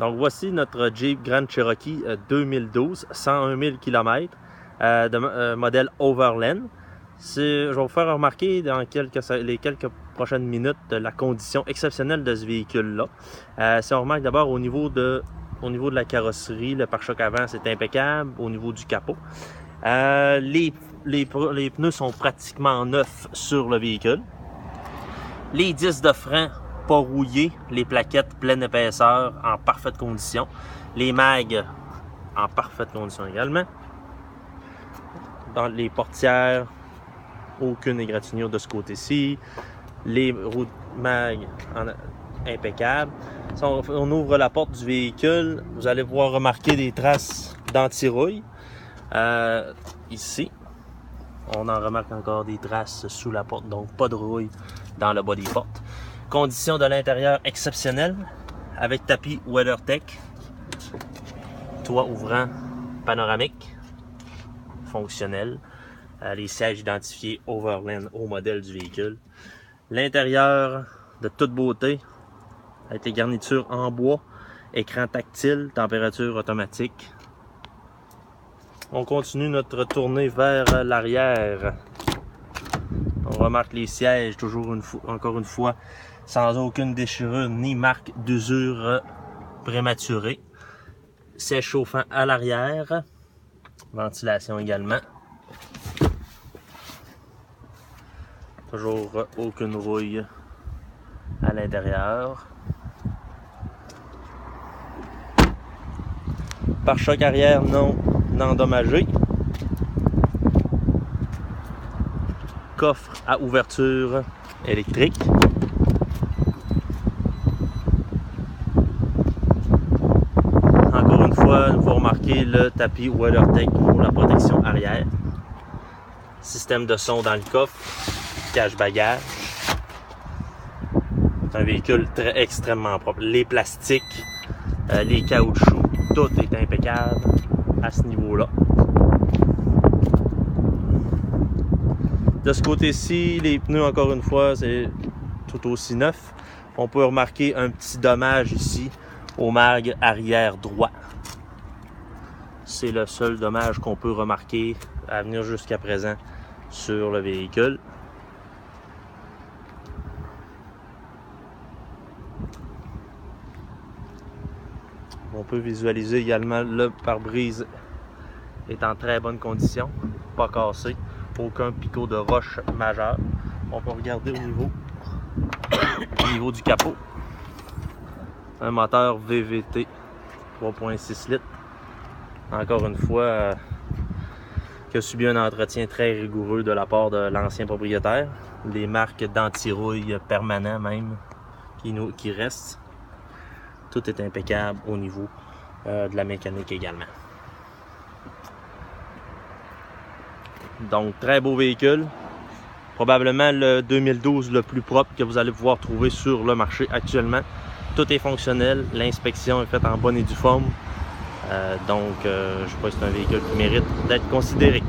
Donc voici notre Jeep Grand Cherokee 2012, 101 000 km, modèle Overland. Je vais vous faire remarquer dans les quelques prochaines minutes la condition exceptionnelle de ce véhicule-là. Si on remarque d'abord au niveau de la carrosserie, le pare-choc avant c'est impeccable, au niveau du capot. Les pneus sont pratiquement neufs sur le véhicule. Les disques de frein pas rouillés, les plaquettes pleine épaisseur en parfaite condition, les mags en parfaite condition également. Dans les portières, aucune égratignure de ce côté-ci, les roues mag impeccables. Si on ouvre la porte du véhicule, vous allez pouvoir remarquer des traces d'anti-rouille. Ici, on en remarque encore des traces sous la porte, donc pas de rouille dans le bas des portes. Conditions de l'intérieur exceptionnelles avec tapis WeatherTech, toit ouvrant panoramique, fonctionnel, les sièges identifiés Overland au modèle du véhicule. L'intérieur de toute beauté avec les garnitures en bois, écran tactile, température automatique. On continue notre tournée vers l'arrière. On remarque les sièges, encore une fois, sans aucune déchirure ni marque d'usure prématurée. Siège chauffant à l'arrière. Ventilation également. Toujours aucune rouille à l'intérieur. Pare-choc arrière non endommagé. Coffre à ouverture électrique. Encore une fois, vous remarquez le tapis WeatherTech pour la protection arrière. Système de son dans le coffre. Cache-bagages. C'est un véhicule extrêmement propre. Les plastiques, les caoutchoucs, tout est impeccable à ce niveau-là. De ce côté-ci, les pneus, encore une fois, c'est tout aussi neuf. On peut remarquer un petit dommage ici au mag arrière droit. C'est le seul dommage qu'on peut remarquer à venir jusqu'à présent sur le véhicule. On peut visualiser également le pare-brise est en très bonne condition, pas cassé, aucun picot de roche majeur. On peut regarder au niveau du capot. Un moteur VVT 3.6 litres. Encore une fois, qui a subi un entretien très rigoureux de la part de l'ancien propriétaire. Des marques d'anti-rouille permanent même qui restent. Tout est impeccable au niveau de la mécanique également. Donc, très beau véhicule. Probablement le 2012 le plus propre que vous allez pouvoir trouver sur le marché actuellement. Tout est fonctionnel. L'inspection est faite en bonne et due forme. Je crois que c'est un véhicule qui mérite d'être considéré.